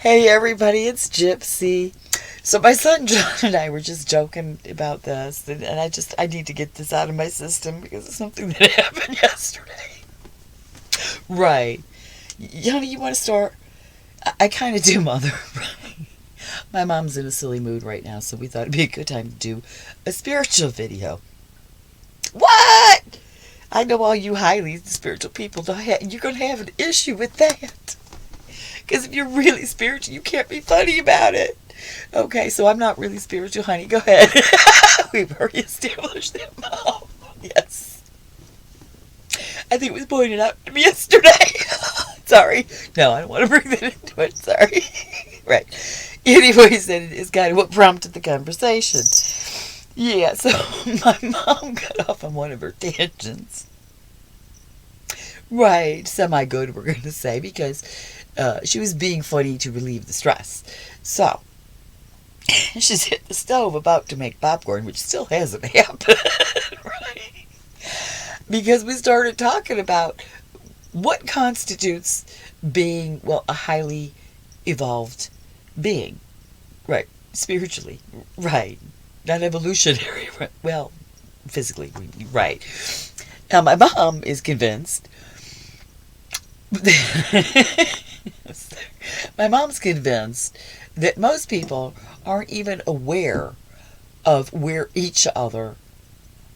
Hey everybody, it's Gypsy. So my son John and I were just joking about this, and I need to get this out of my system because it's something that happened yesterday. Right. Honey, you want to start? I kind of do, Mother. Right. My mom's in a silly mood right now, so we thought it'd be a good time to do a spiritual video. What? I know all you highly spiritual people, you're going to have an issue with that. Because if you're really spiritual, you can't be funny about it. Okay, so I'm not really spiritual, honey. Go ahead. We've already established that, Mom. Yes. I think it was pointed out to me yesterday. Sorry. No, I don't want to bring that into it. Sorry. Right. Anyways, that is kind of what prompted the conversation. Yeah, so my mom got off on one of her tangents. Right, semi-good, we're going to say, because she was being funny to relieve the stress. So, she's hit the stove about to make popcorn, which still hasn't happened, right? Because we started talking about what constitutes being, well, a highly evolved being, right? Spiritually, right? Not evolutionary, right? Well, physically, right? Now, my mom is convinced. My mom's convinced that most people aren't even aware of where each other,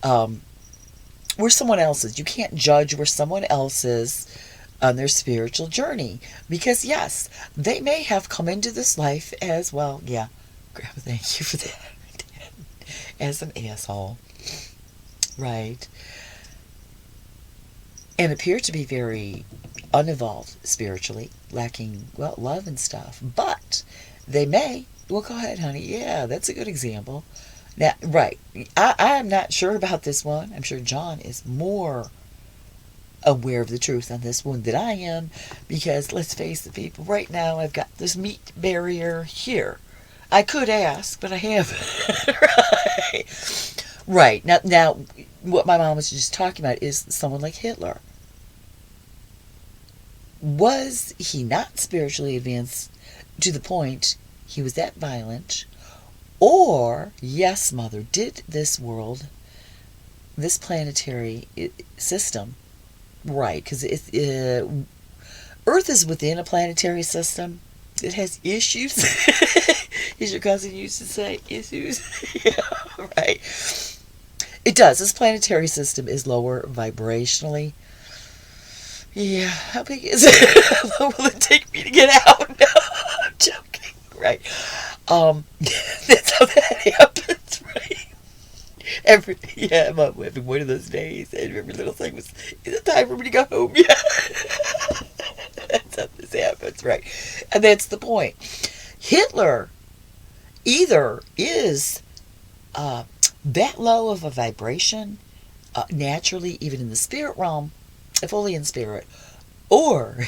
where someone else is. You can't judge where someone else is on their spiritual journey. Because, yes, they may have come into this life as, well, yeah, thank you for that, as an asshole, right? And appear to be very unevolved spiritually, lacking, well, love and stuff. But they may, well, go ahead, honey. Yeah, that's a good example. Now, right, I'm not sure about this one. I'm sure John is more aware of the truth on this one than I am, because let's face it, people, right now I've got this meat barrier here. I could ask, but I haven't. Right. Now, what my mom was just talking about is someone like Hitler. Was he not spiritually advanced to the point he was that violent? Or, yes, Mother, did this world, this planetary system, right, because Earth is within a planetary system. It has issues. As your cousin used to say, issues. Yeah, right. It does. This planetary system is lower vibrationally. Yeah, how big is it? How long will it take me to get out? No, I'm joking. Right. That's how that happens, right? I'm having one of those days, and every little thing was, is it time for me to go home? Yeah. That's how this happens, right? And that's the point. Hitler either is that low of a vibration, naturally, even in the spirit realm, fully in spirit, or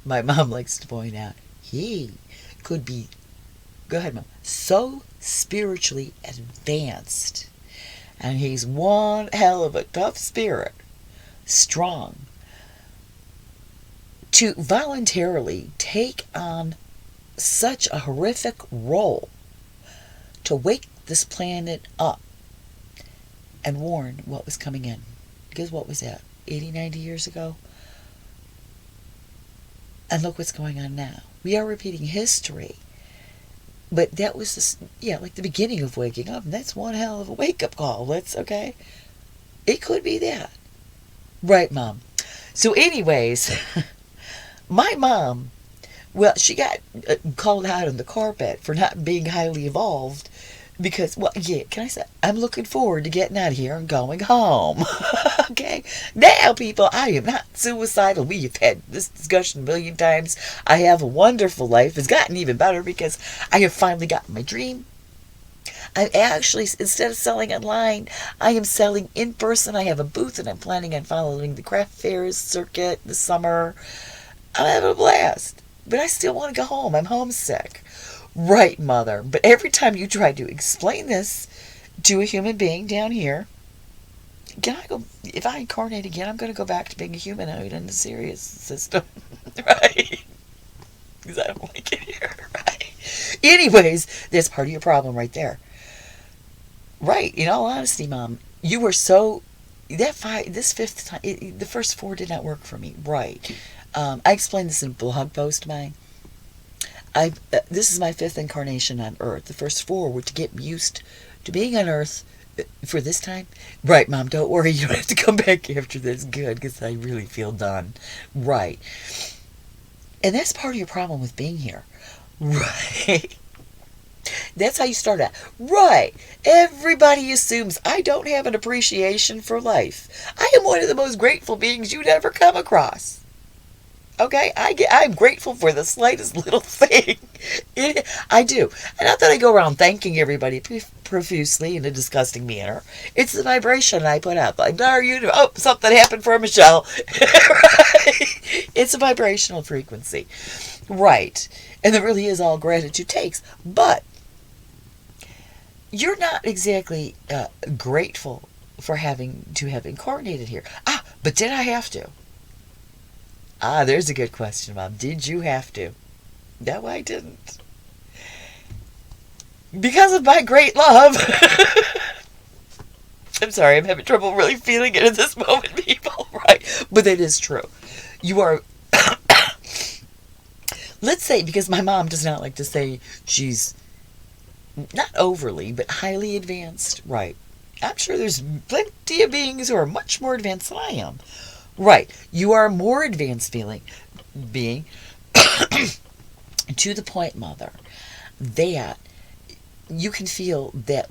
my mom likes to point out, he could be, go ahead, Mom, so spiritually advanced, and he's one hell of a tough spirit, strong, to voluntarily take on such a horrific role to wake this planet up and warn what was coming in. Because what was that? 80, 90 years ago? And look what's going on now. We are repeating history. But that was, like the beginning of waking up. And that's one hell of a wake-up call. Okay? It could be that. Right, Mom? So anyways, my mom, well, she got called out on the carpet for not being highly evolved. Because, well, yeah, can I say, I'm looking forward to getting out of here and going home. Okay? Now, people, I am not suicidal. We have had this discussion a million times. I have a wonderful life. It's gotten even better because I have finally gotten my dream. I'm actually, instead of selling online, I am selling in person. I have a booth, and I'm planning on following the craft fairs circuit this summer. I'm having a blast. But I still want to go home. I'm homesick. Right, Mother. But every time you try to explain this to a human being down here, if I incarnate again, I'm going to go back to being a humanoid in the Sirius system. Right? Because I don't like it here. Anyways, that's part of your problem right there. Right, in all honesty, Mom, you were so, this fifth time, the first four did not work for me. Right. I explained this in a blog post of mine. This is my fifth incarnation on Earth. The first four were to get used to being on Earth for this time. Right, Mom, don't worry. You don't have to come back after this. Good, because I really feel done. Right. And that's part of your problem with being here. Right. That's how you start out. Right. Everybody assumes I don't have an appreciation for life. I am one of the most grateful beings you'd ever come across. Okay, I'm grateful for the slightest little thing. I do. And not that I go around thanking everybody profusely in a disgusting manner. It's the vibration I put out. Like, something happened for Michelle. Right? It's a vibrational frequency. Right. And it really is all gratitude takes. But you're not exactly grateful for having to have incarnated here. But did I have to? There's a good question, Mom. Did you have to? No, I didn't. Because of my great love. I'm sorry, I'm having trouble really feeling it at this moment, people. Right. But that is true. You are... Let's say, because my mom does not like to say she's not overly, but highly advanced. Right. I'm sure there's plenty of beings who are much more advanced than I am. Right. You are a more advanced being to the point, Mother, that you can feel that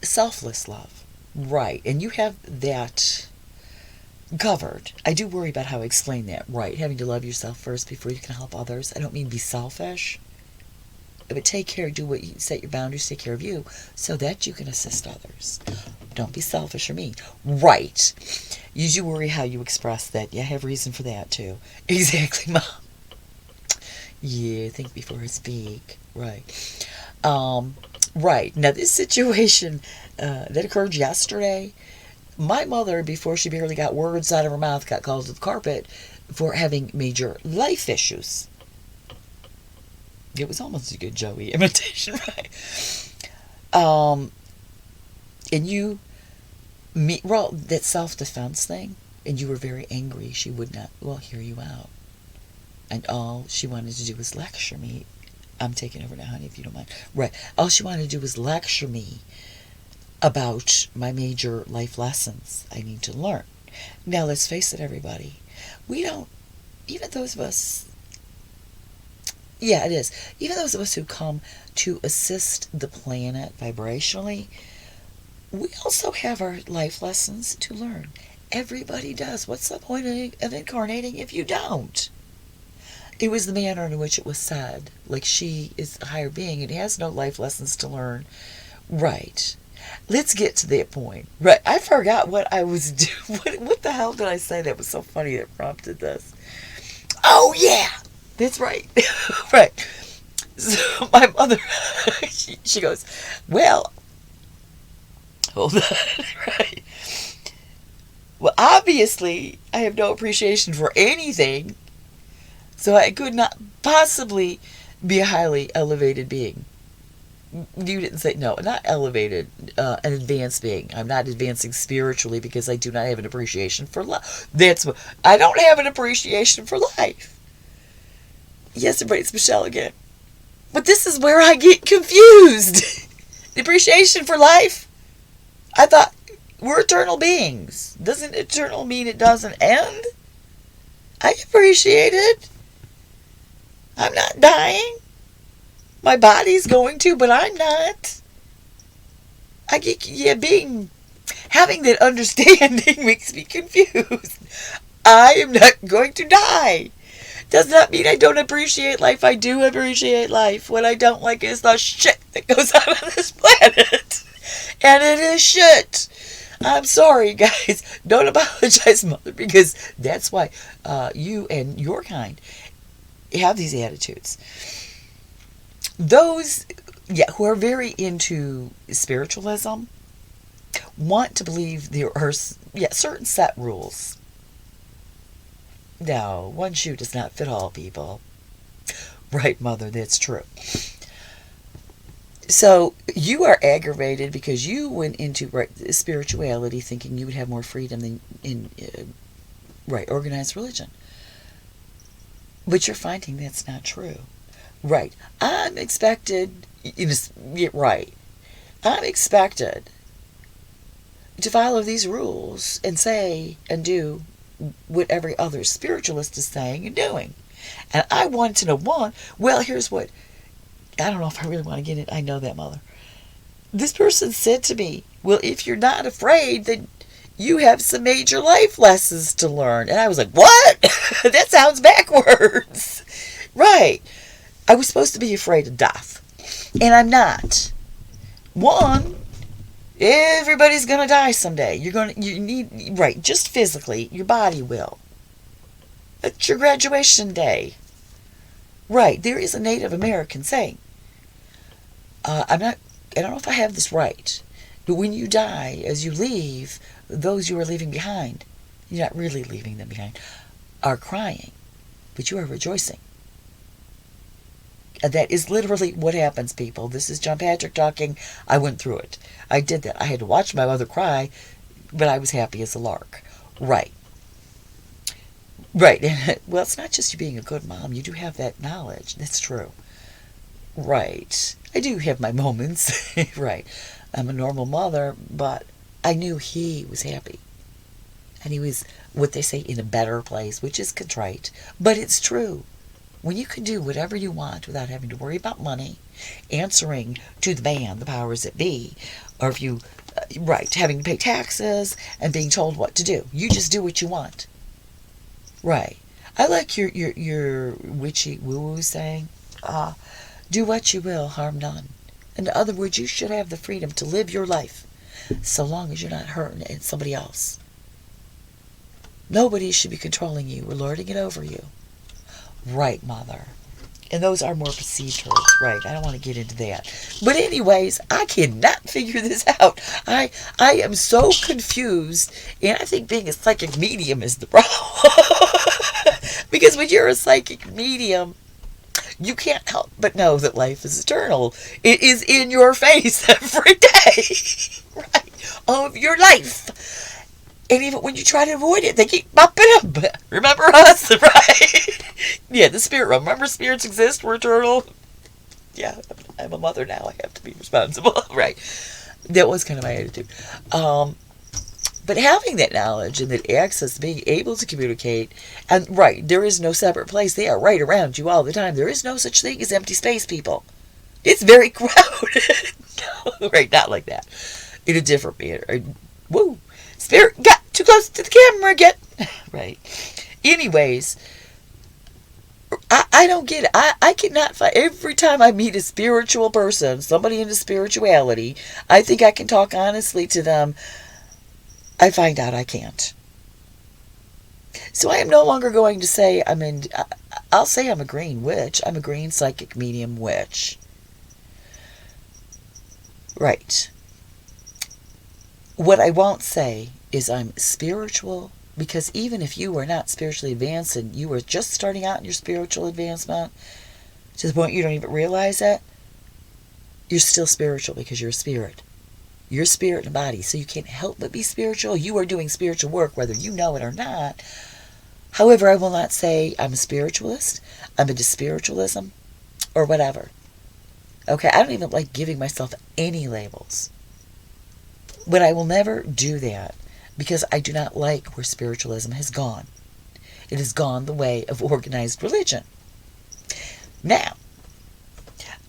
selfless love. Right. And you have that covered. I do worry about how I explain that. Right. Having to love yourself first before you can help others. I don't mean be selfish. But take care, do what you set your boundaries, take care of you so that you can assist others. Don't be selfish or mean. Right. You do worry how you express that. Yeah, I have reason for that too. Exactly, Mom. Yeah, think before I speak. Right. Right. Now, this situation that occurred yesterday, my mother, before she barely got words out of her mouth, got called to the carpet for having major life issues. It was almost a good Joey imitation, right? And that self-defense thing, and you were very angry. She would not, hear you out. And all she wanted to do was lecture me. I'm taking over now, honey, if you don't mind. Right. All she wanted to do was lecture me about my major life lessons I need to learn. Now, let's face it, everybody. We don't, even those of us, yeah, it is. Even those of us who come to assist the planet vibrationally, we also have our life lessons to learn. Everybody does. What's the point of incarnating if you don't? It was the manner in which it was said. Like, she is a higher being and has no life lessons to learn. Right. Let's get to that point. Right. I forgot what I was doing. What the hell did I say that was so funny that prompted this? Oh, yeah. That's right. Right. So my mother, she goes, well, hold on. Right. Well, obviously, I have no appreciation for anything, so I could not possibly be a highly elevated being. You didn't say, no, not elevated, an advanced being. I'm not advancing spiritually because I do not have an appreciation for life. I don't have an appreciation for life. Yes, everybody, it's Michelle again. But this is where I get confused. The appreciation for life? I thought we're eternal beings. Doesn't eternal mean it doesn't end? I appreciate it. I'm not dying. My body's going to, but I'm not. Having that understanding makes me confused. I am not going to die. Does not mean I don't appreciate life. I do appreciate life. What I don't like is the shit that goes on this planet. And it is shit. I'm sorry, guys. Don't apologize, Mother, because that's why you and your kind have these attitudes. Those, who are very into spiritualism want to believe there are, certain set rules. No, one shoe does not fit all, people. Right, Mother, that's true. So you are aggravated because you went into spirituality thinking you would have more freedom than in organized religion. But you're finding that's not true. Right. I'm expected, right. I'm expected to follow these rules and say and do what every other spiritualist is saying and doing. And I want to know one, well, here's what, I don't know if I really want to get it. I know that, Mother. This person said to me, well, if you're not afraid, then you have some major life lessons to learn. And I was like, what? That sounds backwards. Right. I was supposed to be afraid of death. And I'm not. One, everybody's going to die someday. You need, right, just physically, your body will. It's your graduation day. Right, there is a Native American saying, I don't know if I have this right, but when you die, as you leave, those you are leaving behind, you're not really leaving them behind, are crying, but you are rejoicing. And that is literally what happens, people. This is John Patrick talking. I went through it. I did that. I had to watch my mother cry, but I was happy as a lark. Right. Right. Well, it's not just you being a good mom. You do have that knowledge. That's true. Right. I do have my moments. Right. I'm a normal mother, but I knew he was happy. And he was, what they say, in a better place, which is contrite. But it's true. When you can do whatever you want without having to worry about money, answering to the man, the powers that be, or if you, having to pay taxes and being told what to do. You just do what you want. Right. I like your witchy woo-woo saying, do what you will, harm none. In other words, you should have the freedom to live your life so long as you're not hurting somebody else. Nobody should be controlling you or lording it over you. Right, Mother. And those are more perceived hurts, right? I don't want to get into that. But anyways, I cannot figure this out. I am so confused, and I think being a psychic medium is the problem. Because when you're a psychic medium, you can't help but know that life is eternal. It is in your face every day, right, of your life. And even when you try to avoid it, they keep popping up. Remember us, right? Yeah, the spirit realm. Remember spirits exist, we're eternal. Yeah, I'm a mother now. I have to be responsible, right? That was kind of my attitude. But having that knowledge and that access, being able to communicate, and right, there is no separate place. They are right around you all the time. There is no such thing as empty space, people. It's very crowded. No, right, not like that. In a different manner. Woo! Spirit got too close to the camera again. Right. Anyways, I don't get it. I cannot find, every time I meet a spiritual person, somebody into spirituality, I think I can talk honestly to them. I find out I can't. So I am no longer going to say I'll say I'm a green witch. I'm a green psychic medium witch. Right. What I won't say is I'm spiritual, because even if you are not spiritually advanced and you are just starting out in your spiritual advancement, to the point you don't even realize that, you're still spiritual because you're a spirit. You're a spirit and a body, so you can't help but be spiritual. You are doing spiritual work whether you know it or not. However, I will not say I'm a spiritualist, I'm into spiritualism, or whatever. Okay, I don't even like giving myself any labels. But I will never do that because I do not like where spiritualism has gone. It has gone the way of organized religion. Now,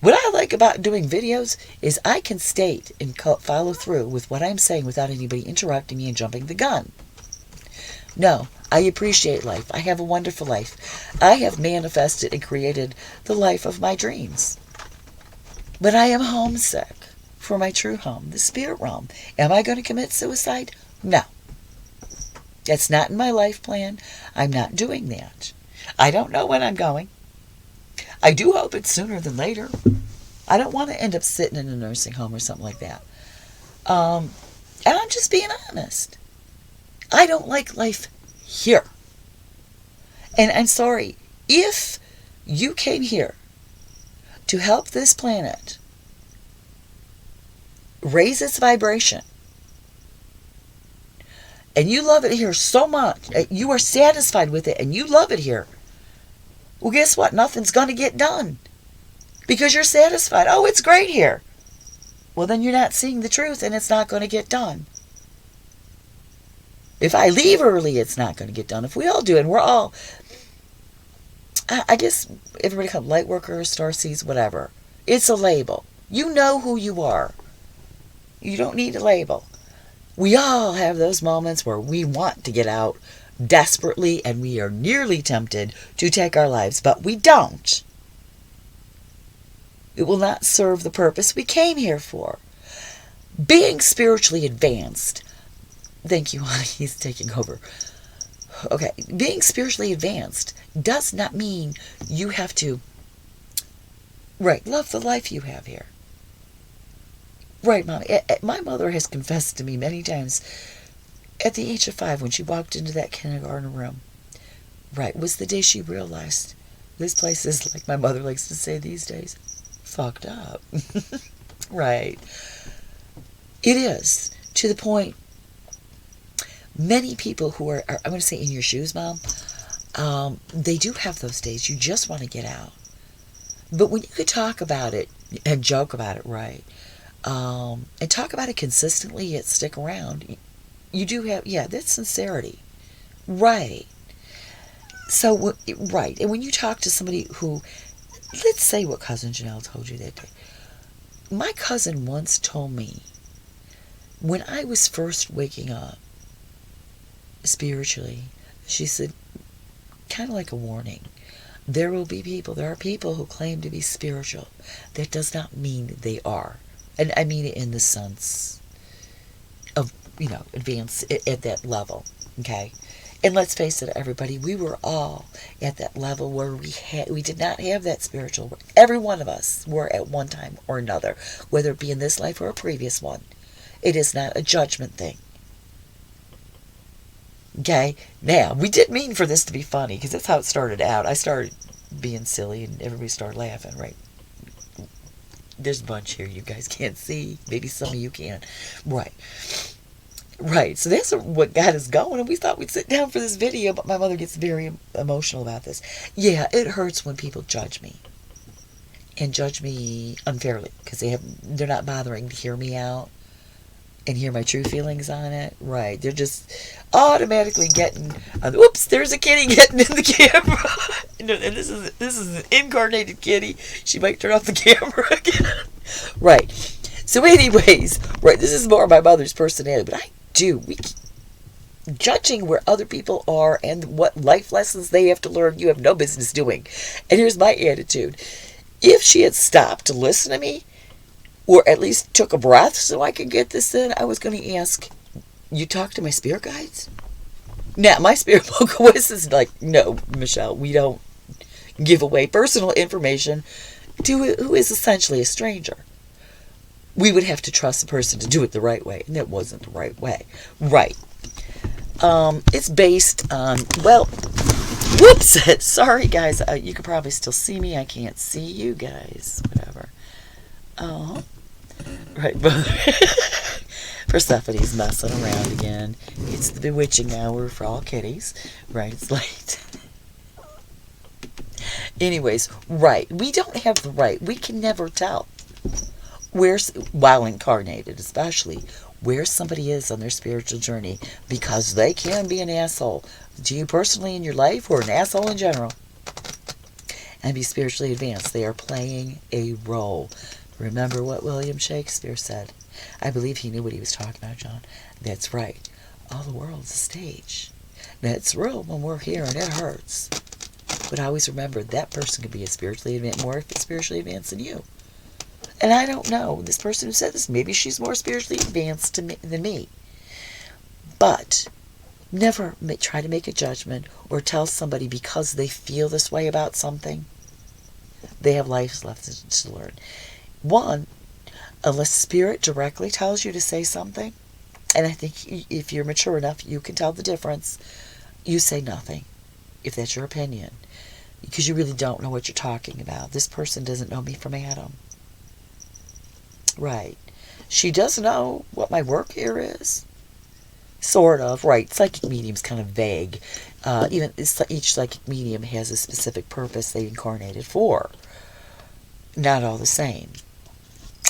what I like about doing videos is I can state and follow through with what I'm saying without anybody interrupting me and jumping the gun. No, I appreciate life. I have a wonderful life. I have manifested and created the life of my dreams. But I am homesick for my true home, the spirit realm. Am I going to commit suicide? No. That's not in my life plan. I'm not doing that. I don't know when I'm going. I do hope it's sooner than later. I don't want to end up sitting in a nursing home or something like that. And I'm just being honest. I don't like life here. And I'm sorry, if you came here to help this planet raise its vibration, and you love it here so much, you are satisfied with it, and you love it here, well, guess what? Nothing's going to get done because you're satisfied. Oh, it's great here. Well, then you're not seeing the truth, and it's not going to get done. If I leave early, it's not going to get done. If we all do, and we're all, I guess everybody comes, light workers, starseeds, whatever. It's a label. You know who you are. You don't need a label. We all have those moments where we want to get out desperately, and we are nearly tempted to take our lives, but we don't. It will not serve the purpose we came here for. Being spiritually advanced. Thank you, honey. He's taking over. Okay. Being spiritually advanced does not mean you have to, right, love the life you have here. Right, Mommy. My mother has confessed to me many times at the age of 5 when she walked into that kindergarten room. Right, was the day she realized this place is, like my mother likes to say these days, fucked up. Right. It is. To the point, many people who are I'm going to say in your shoes, Mom, they do have those days. You just want to get out. But when you could talk about it and joke about it, right, and talk about it consistently, yet stick around, you do have, yeah, that's sincerity. Right. So, right. And when you talk to somebody who, let's say what Cousin Janelle told you that day. My cousin once told me, when I was first waking up spiritually, she said, kind of like a warning, there are people who claim to be spiritual. That does not mean they are. And I mean it in the sense of, advance at that level, okay? And let's face it, everybody, we were all at that level where we did not have that spiritual work. Every one of us were at one time or another, whether it be in this life or a previous one. It is not a judgment thing. Okay? Now, we didn't mean for this to be funny, because that's how it started out. I started being silly, and everybody started laughing, right? There's a bunch here you guys can't see. Maybe some of you can. Right. Right. So that's what got us going. And we thought we'd sit down for this video, but my mother gets very emotional about this. Yeah, it hurts when people judge me. And judge me unfairly. Because they're not bothering to hear me out and hear my true feelings on it. Right. They're just automatically getting, oops, there's a kitty getting in the camera. And this is an incarnated kitty. She might turn off the camera again. Right. So anyways, right, this is more my mother's personality, but judging where other people are and what life lessons they have to learn, you have no business doing. And here's my attitude. If she had stopped to listen to me, or at least took a breath so I could get this in, I was going to ask, you talk to my spirit guides? Now, my spirit local voice is like, no, Michelle, we don't give away personal information to who is essentially a stranger. We would have to trust the person to do it the right way, and that wasn't the right way. Right. It's based on, well, whoops, sorry guys, you can probably still see me, I can't see you guys, whatever. Right, Persephone's messing around again. It's the bewitching hour for all kitties. Right, it's late. Anyways, right, we don't have the right. We can never tell while incarnated especially, where somebody is on their spiritual journey, because they can be an asshole to you personally in your life, or an asshole in general, and be spiritually advanced. They are playing a role. Remember what William Shakespeare said. I believe he knew what he was talking about, John. That's right. All the world's a stage. That's real when we're here, and it hurts. But always remember, that person could be more spiritually advanced than you. And I don't know, this person who said this, maybe she's more spiritually advanced than me. But never try to make a judgment or tell somebody because they feel this way about something. They have lives left to learn. One, unless spirit directly tells you to say something, and I think if you're mature enough, you can tell the difference, you say nothing, if that's your opinion, because you really don't know what you're talking about. This person doesn't know me from Adam. Right. She does know what my work here is. Sort of, right. Psychic medium's kind of vague. Even each psychic medium has a specific purpose they incarnated for. Not all the same.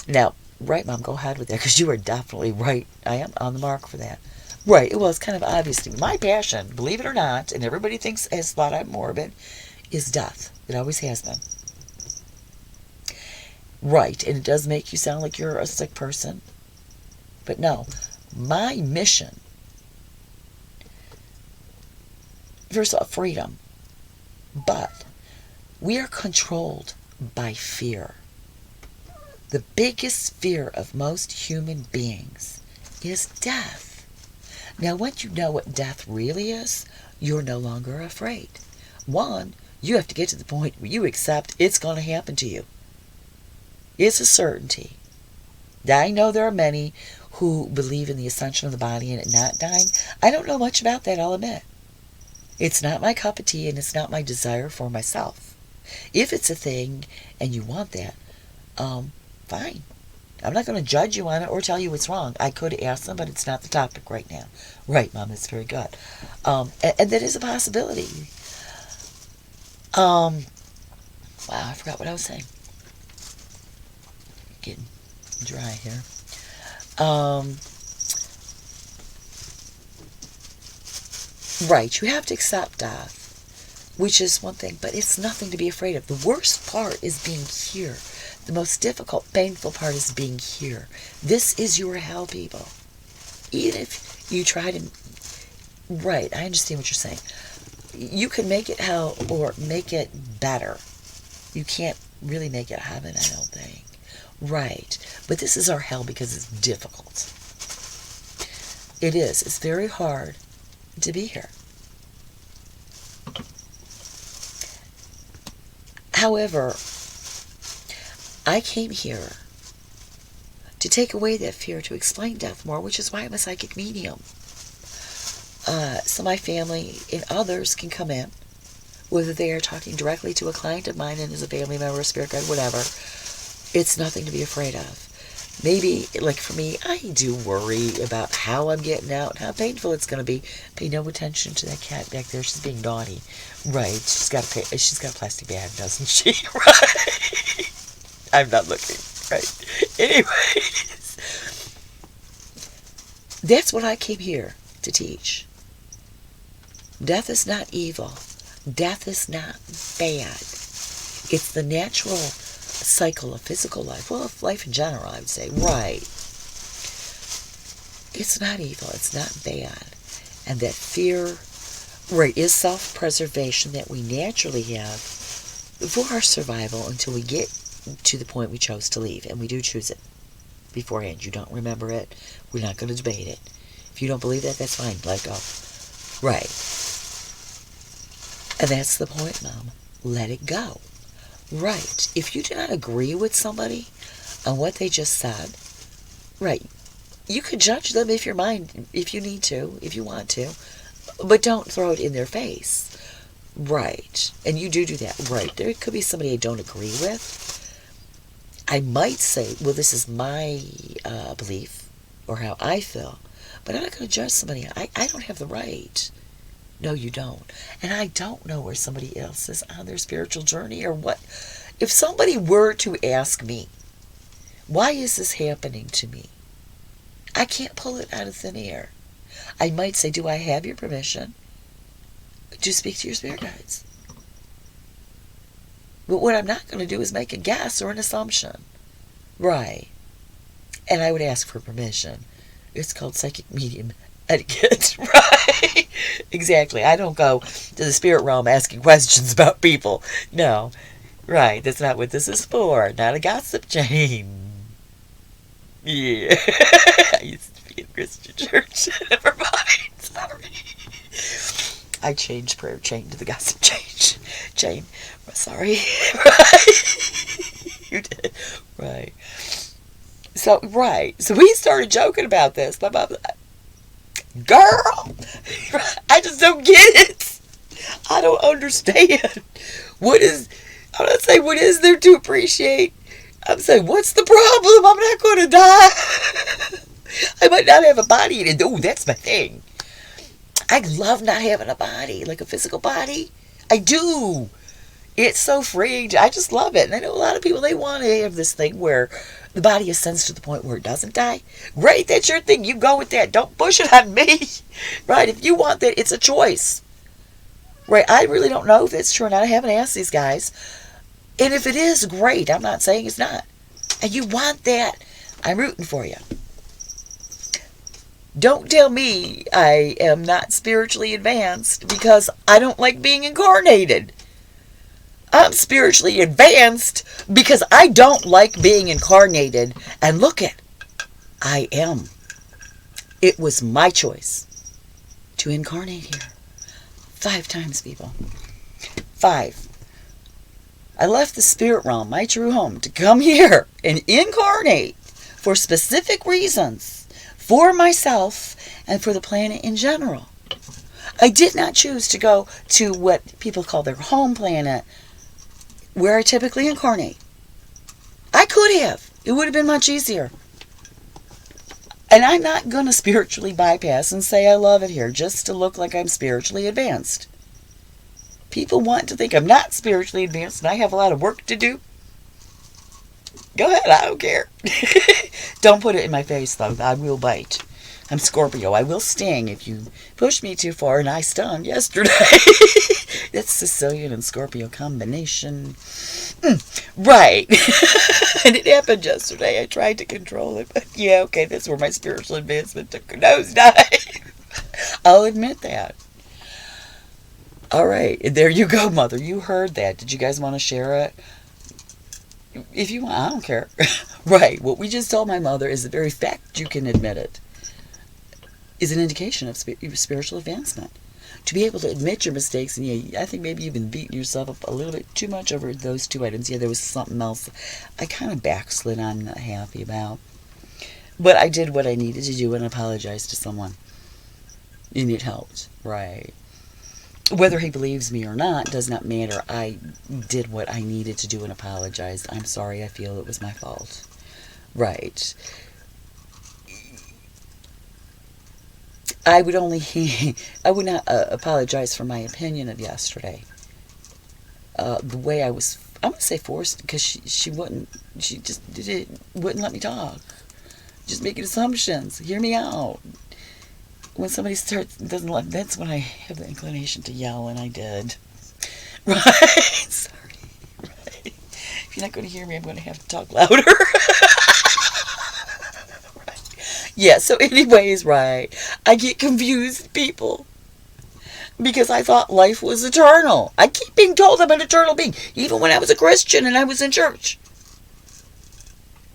Now, right, Mom, go ahead with that, because you are definitely right. I am on the mark for that. Right, well, it's kind of obvious to me. My passion, believe it or not, and everybody has thought I'm morbid, is death. It always has been. Right, and it does make you sound like you're a sick person. But no, my mission, first of all, freedom. But we are controlled by fear. The biggest fear of most human beings is death. Now, once you know what death really is, you're no longer afraid. One, you have to get to the point where you accept it's going to happen to you. It's a certainty. I know there are many who believe in the ascension of the body and it not dying. I don't know much about that, I'll admit. It's not my cup of tea and it's not my desire for myself. If it's a thing and you want that, fine. I'm not going to judge you on it or tell you it's wrong. I could ask them, but it's not the topic right now. Right, Mom, that's very good. And that is a possibility. Wow, I forgot what I was saying. Getting dry here. Right, you have to accept death, which is one thing, but it's nothing to be afraid of. The worst part is being here. The most difficult, painful part is being here. This is your hell, people. Even if you try to... Right, I understand what you're saying. You can make it hell or make it better. You can't really make it heaven, I don't think. Right, but this is our hell because it's difficult. It is. It's very hard to be here. However, I came here to take away that fear, to explain death more, which is why I'm a psychic medium. So my family and others can come in, whether they are talking directly to a client of mine and is a family member, a spirit guide, whatever. It's nothing to be afraid of. Maybe, like for me, I do worry about how I'm getting out, how painful it's going to be. Pay no attention to that cat back there. She's being naughty. Right. She's got a plastic bag, doesn't she? Right. I'm not looking. Right. Anyways. That's what I came here to teach. Death is not evil. Death is not bad. It's the natural cycle of physical life. Well, of life in general, I would say. Right. It's not evil. It's not bad. And that fear, right, is self-preservation that we naturally have for our survival until we get to the point we chose to leave. And we do choose it beforehand. You don't remember it. We're not going to debate it. If you don't believe that, that's fine. Let go. Right. And that's the point, Mom. Let it go. Right. If you do not agree with somebody on what they just said, right, you could judge them if you need to, if you want to, but don't throw it in their face. Right. And you do that. Right. There could be somebody I don't agree with. I might say, well, this is my belief or how I feel, but I'm not going to judge somebody. I don't have the right. No, you don't. And I don't know where somebody else is on their spiritual journey or what. If somebody were to ask me, why is this happening to me? I can't pull it out of thin air. I might say, do I have your permission to speak to your spirit guides? But what I'm not going to do is make a guess or an assumption. Right. And I would ask for permission. It's called psychic medium etiquette, right? Exactly. I don't go to the spirit realm asking questions about people. No. Right. That's not what this is for. Not a gossip chain. Yeah. I used to be in Christian church. Never mind. Sorry. I changed prayer chain to the gossip chain. Sorry. Right. You did. Right. So, right. So we started joking about this. My mom, girl, I just don't get it. I don't understand. I'm not saying what is there to appreciate? I'm saying, what's the problem? I'm not going to die. I might not have a body. And oh, that's my thing. I love not having a body, like a physical body. I do. It's so freeing. I just love it. And I know a lot of people, they want to have this thing where the body ascends to the point where it doesn't die. Great, that's your thing. You go with that. Don't push it on me. Right? If you want that, it's a choice. Right? I really don't know if it's true or not. I haven't asked these guys. And if it is, great. I'm not saying it's not. And you want that, I'm rooting for you. Don't tell me I am not spiritually advanced because I don't like being incarnated. I'm spiritually advanced because I don't like being incarnated. And look at, I am. It was my choice to incarnate here. 5 times, people. 5. I left the spirit realm, my true home, to come here and incarnate for specific reasons for myself and for the planet in general. I did not choose to go to what people call their home planet, where I typically incarnate. I could have. It would have been much easier. And I'm not going to spiritually bypass and say I love it here just to look like I'm spiritually advanced. People want to think I'm not spiritually advanced and I have a lot of work to do. Go ahead, I don't care. Don't put it in my face, though. I will bite. I'm Scorpio. I will sting if you push me too far, and I stung yesterday. That's Sicilian and Scorpio combination. Right. And it happened yesterday. I tried to control it, but yeah, okay, that's where my spiritual advancement took a nosedive. I'll admit that. All right, there you go, Mother. You heard that. Did you guys want to share it? If you want, I don't care. Right, what we just told my mother is the very fact you can admit it is an indication of spiritual advancement. To be able to admit your mistakes, and yeah, I think maybe you've been beating yourself up a little bit too much over those 2 items. Yeah, there was something else I kind of backslid on, not happy about. But I did what I needed to do and apologized to someone. And it helped, right. Whether he believes me or not does not matter. I did what I needed to do and apologize. I'm sorry, I feel it was my fault. Right. I would not apologize for my opinion of yesterday. The way I was, I'm going to say forced, because she wouldn't let me talk. Just making assumptions. Hear me out. When somebody doesn't like, that's when I have the inclination to yell, and I did. Right? Sorry. Right. If you're not going to hear me, I'm going to have to talk louder. Right. Yeah, so anyways, right. I get confused, people. Because I thought life was eternal. I keep being told I'm an eternal being. Even when I was a Christian and I was in church.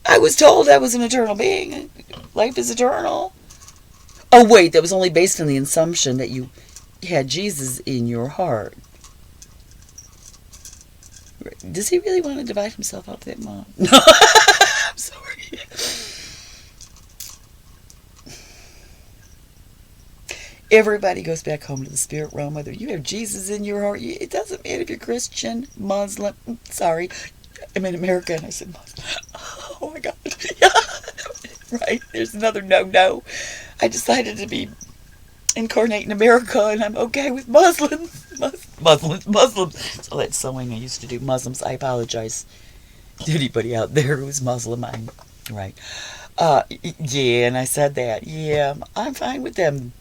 I was told I was an eternal being. Life is eternal. Oh, wait, that was only based on the assumption that you had Jesus in your heart. Does he really want to divide himself up that much? No, I'm sorry. Everybody goes back home to the spirit realm, whether you have Jesus in your heart. It doesn't matter if you're Christian, Muslim. Sorry, I'm in America and I said Muslim. Oh, my God. Right, there's another no. I decided to be incarnate in America, and I'm okay with Muslims. Muslims. So that's sewing I used to do. Muslims, I apologize to anybody out there who's Muslim. Right. Yeah, and I said that. Yeah, I'm fine with them.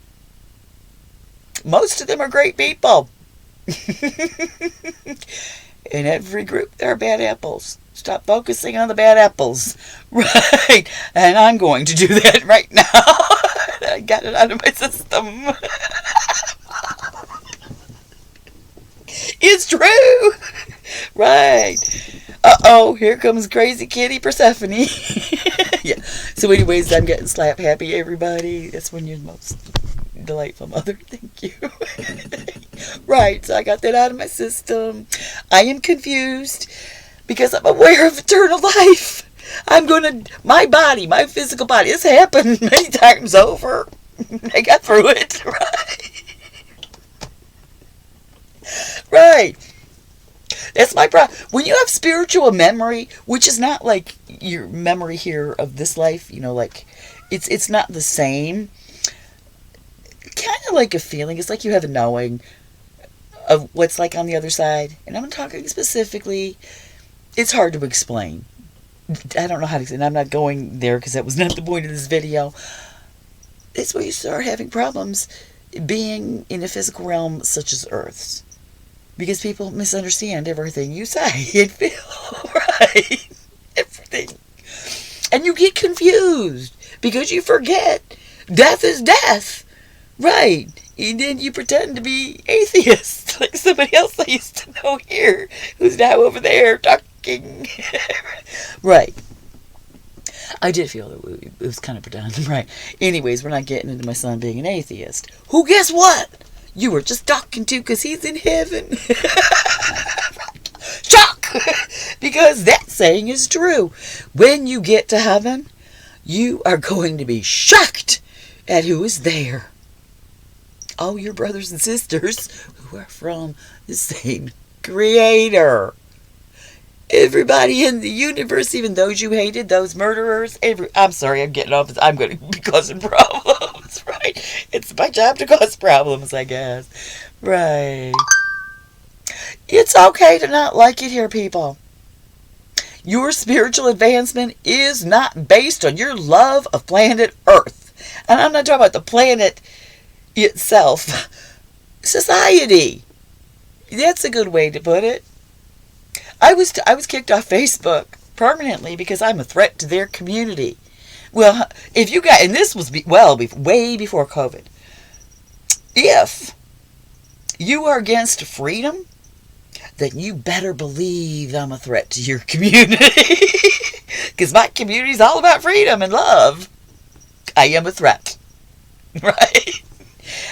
Most of them are great people. In every group, there are bad apples. Stop focusing on the bad apples. Right. And I'm going to do that right now. I got it out of my system. It's true. Right. Uh-oh, here comes crazy kitty Persephone. Yeah. So anyways, I'm getting slap happy, everybody. That's when you're the most delightful mother. Thank you. Right, so I got that out of my system. I am confused because I'm aware of eternal life. My body, my physical body, it's happened many times over. I got through it, right? Right. That's my problem. When you have spiritual memory, which is not like your memory here of this life, like it's not the same. Kind of like a feeling. It's like you have a knowing of what's like on the other side. And I'm talking specifically, it's hard to explain. I don't know how to explain. I'm not going there because that was not the point of this video. It's where you start having problems being in a physical realm such as Earth's. Because people misunderstand everything you say and feel, right? Everything. And you get confused because you forget death is death. Right. And then you pretend to be atheist, like somebody else I used to know here, who's now over there talking. Right. I did feel that it was kind of pretend. Right. Anyways, we're not getting into my son being an atheist. Who, guess what? You were just talking to because he's in heaven. Shock! Because that saying is true. When you get to heaven, you are going to be shocked at who is there. All your brothers and sisters who are from the same Creator. Everybody in the universe, even those you hated, those murderers, I'm sorry, I'm getting off. I'm going to be causing problems, right? It's my job to cause problems, I guess. Right. It's okay to not like it here, people. Your spiritual advancement is not based on your love of planet Earth. And I'm not talking about the planet itself. Society. That's a good way to put it. I was kicked off Facebook permanently because I'm a threat to their community. Well, if you got, and this was way before COVID. If you are against freedom, then you better believe I'm a threat to your community. Because my community is all about freedom and love. I am a threat. Right?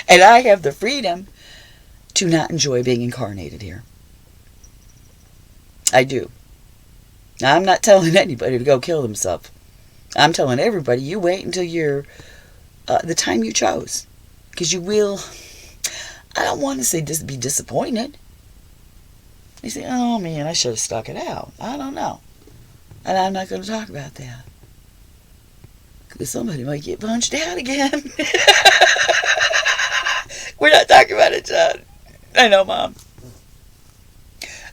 And I have the freedom to not enjoy being incarnated here. I do. Now, I'm not telling anybody to go kill themselves. I'm telling everybody, you wait until you're the time you chose. Because you will, I don't want to say be disappointed. You say, oh man, I should have stuck it out. I don't know. And I'm not going to talk about that. Because somebody might get punched out again. We're not talking about it, John. I know, Mom.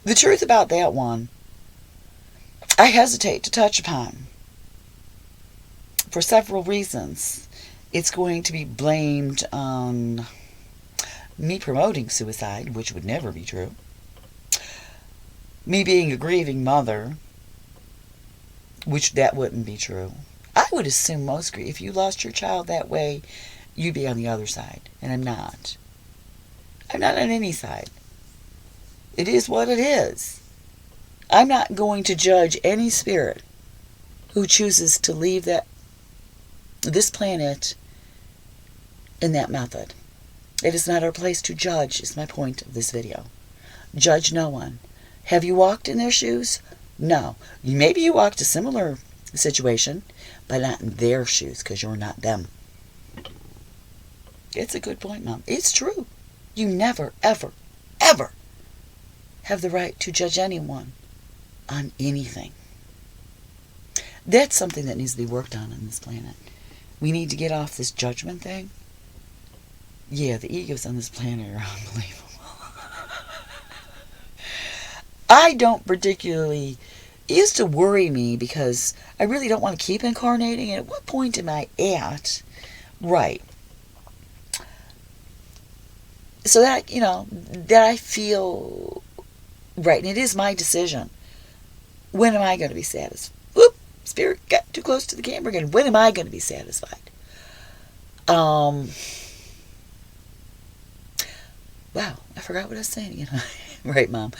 The truth about that one, I hesitate to touch upon. For several reasons. It's going to be blamed on me promoting suicide, which would never be true. Me being a grieving mother, which that wouldn't be true. I would assume most if you lost your child that way, you'd be on the other side. And I'm not. I'm not on any side. It is what it is. I'm not going to judge any spirit who chooses to leave this planet in that method. It is not our place to judge, is my point of this video. Judge no one. Have you walked in their shoes? No. Maybe you walked a similar situation, but not in their shoes, because you're not them. It's a good point, Mom. It's true. You never, ever, ever have the right to judge anyone on anything. That's something that needs to be worked on this planet. We need to get off this judgment thing. Yeah, the egos on this planet are unbelievable. I don't particularly... It used to worry me because I really don't want to keep incarnating. And at what point am I at? Right. So that, that I feel... Right, and it is my decision. When am I going to be satisfied? Whoop! Spirit got too close to the camera again. When am I going to be satisfied? Wow, I forgot what I was saying again. Right, Mom.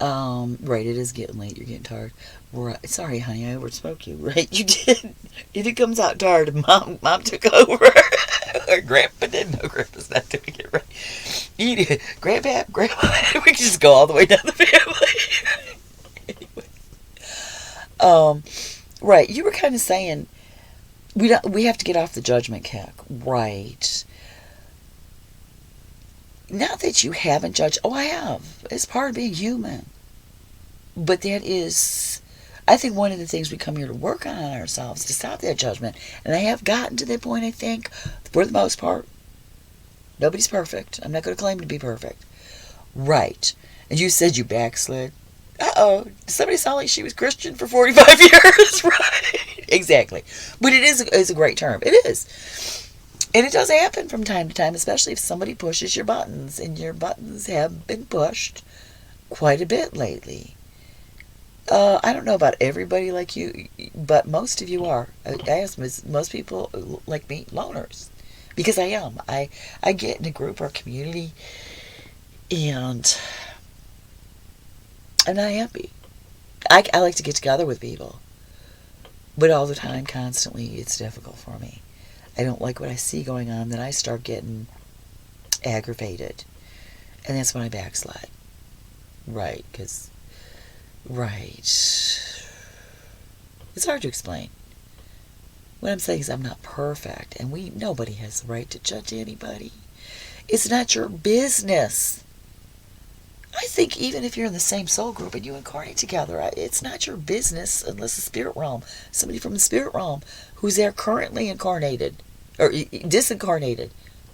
Right, it is getting late. You're getting tired. Right. Sorry, honey, I overspoke you. Right, you did. If it comes out tired, Mom took over. Or Grandpa did. No, Grandpa's not doing it right. Grandpa. We can just go all the way down the family. Anyway. Right, you were kind of saying we have to get off the judgment kick. Right. Not that you haven't judged. Oh, I have. It's part of being human. But that is, I think, one of the things we come here to work on ourselves, to stop that judgment. And I have gotten to that point, I think, for the most part. Nobody's perfect. I'm not going to claim to be perfect. Right. And you said you backslid. Uh-oh. Did somebody sound like she was Christian for 45 years? Right. Exactly. But it is a great term. It is. And it does happen from time to time, especially if somebody pushes your buttons. And your buttons have been pushed quite a bit lately. I don't know about everybody like you, but most of you are. I ask most people like me, loners. Because I am. I get in a group or community, and I'm not happy. I like to get together with people. But all the time, constantly, it's difficult for me. I don't like what I see going on, then I start getting aggravated. And that's when I backslide. Right, because... Right. It's hard to explain. What I'm saying is I'm not perfect, and nobody has the right to judge anybody. It's not your business. I think even if you're in the same soul group and you incarnate together, it's not your business unless the spirit realm, somebody from the spirit realm who's there currently incarnated or disincarnated,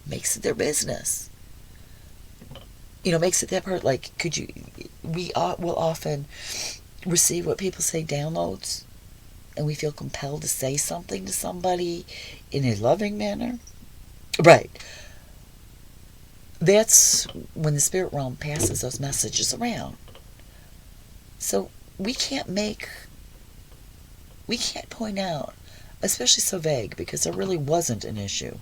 makes it their business. Makes it that part. Like, we will often receive what people say downloads, and we feel compelled to say something to somebody in a loving manner. Right. That's when the spirit realm passes those messages around. So we can't point out, especially so vague, because there really wasn't an issue.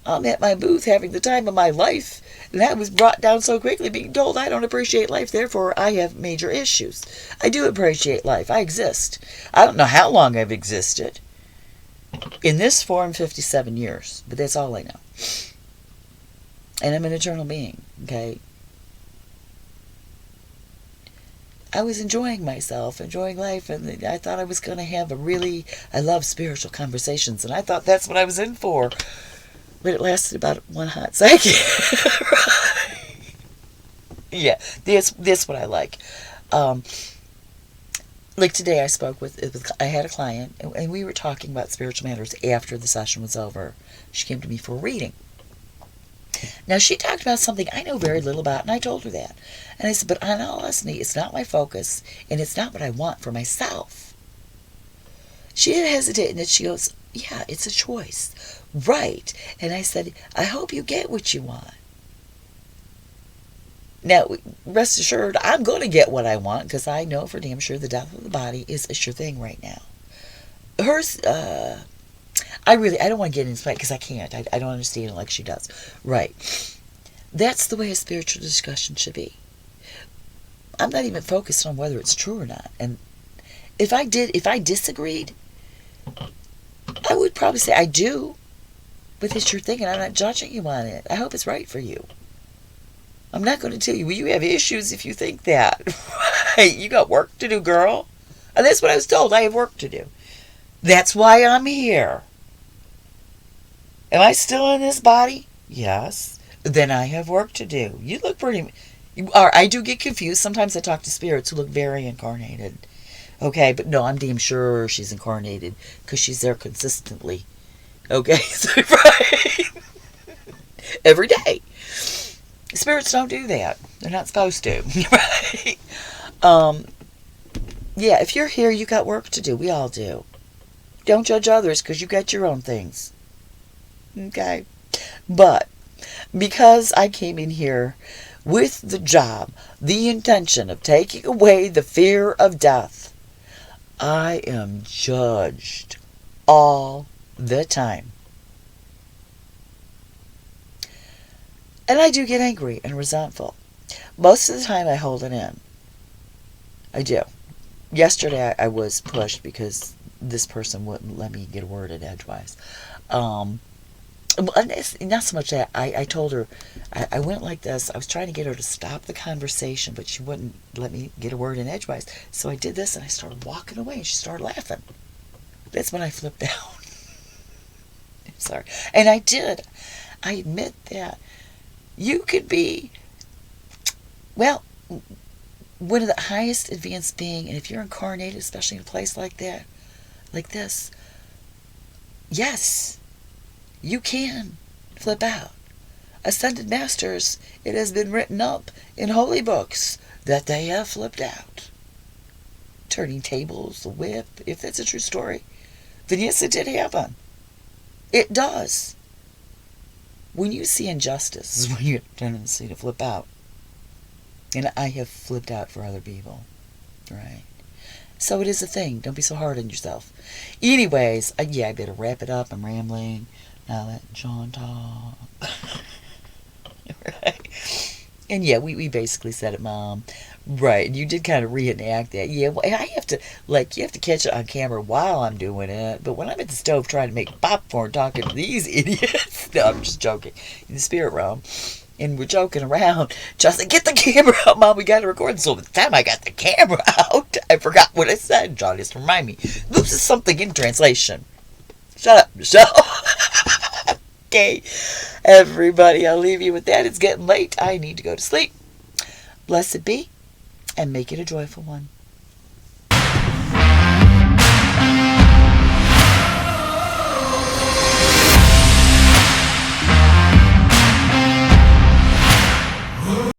I'm at my booth having the time of my life, and that was brought down so quickly, being told I don't appreciate life, therefore I have major issues. I do appreciate life. I exist. I don't know how long I've existed. In this form, 57 years, but that's all I know. And I'm an eternal being, okay? I was enjoying myself, enjoying life, and I thought I was going to have I love spiritual conversations, and I thought that's what I was in for. But it lasted about one hot second. Right. Yeah, that's what I like. Like today I had a client, and we were talking about spiritual matters after the session was over. She came to me for a reading. Now, she talked about something I know very little about, and I told her that. And I said, but in all honesty, it's not my focus, and it's not what I want for myself. She had hesitated, and then she goes, yeah, it's a choice. Right. And I said, I hope you get what you want. Now, rest assured, I'm going to get what I want, because I know for damn sure the death of the body is a sure thing right now. Hers, I don't want to get into it because I can't. I don't understand it like she does. Right. That's the way a spiritual discussion should be. I'm not even focused on whether it's true or not. And if I disagreed, I would probably say I do. But it's your thing, and I'm not judging you on it. I hope it's right for you. I'm not going to tell you, well, you have issues if you think that. Right. You got work to do, girl. And that's what I was told. I have work to do. That's why I'm here. Am I still in this body? Yes. Then I have work to do. You look pretty... I do get confused. Sometimes I talk to spirits who look very incarnated. Okay, but no, I'm damn sure she's incarnated because she's there consistently. Okay, so, right? Every day. Spirits don't do that. They're not supposed to. Right? Yeah, if you're here, you got work to do. We all do. Don't judge others because you got your own things. Okay? But because I came in here with the job, the intention of taking away the fear of death, I am judged all the time. And I do get angry and resentful. Most of the time I hold it in. I do. Yesterday I was pushed because this person wouldn't let me get a word in edgewise. Not so much that. I told her, I went like this. I was trying to get her to stop the conversation, but she wouldn't let me get a word in edgewise. So I did this, and I started walking away, and she started laughing. That's when I flipped out. I'm sorry. And I did. I admit that you could be, well, one of the highest advanced being, and if you're incarnated, especially in a place like that, like this, yes, you can flip out. Ascended masters, it has been written up in holy books that they have flipped out. Turning tables, the whip, if that's a true story, then yes, it did happen. It does. When you see injustice, is when you have a tendency to flip out. And I have flipped out for other people. Right? So it is a thing. Don't be so hard on yourself. Anyways, yeah, I better wrap it up. I'm rambling. Now let John talk. Right? And yeah, we basically said it, Mom. Right, and you did kind of reenact that. Yeah, well, I have to, like, you have to catch it on camera while I'm doing it. But when I'm at the stove trying to make popcorn talking to these idiots, no, I'm just joking, in the spirit realm, and we're joking around, just like, get the camera out, Mom, we got to record. So by the time I got the camera out, I forgot what I said. John has to remind me. This is something in translation. Shut up, Michelle. Okay, everybody, I'll leave you with that. It's getting late. I need to go to sleep. Blessed be, and make it a joyful one.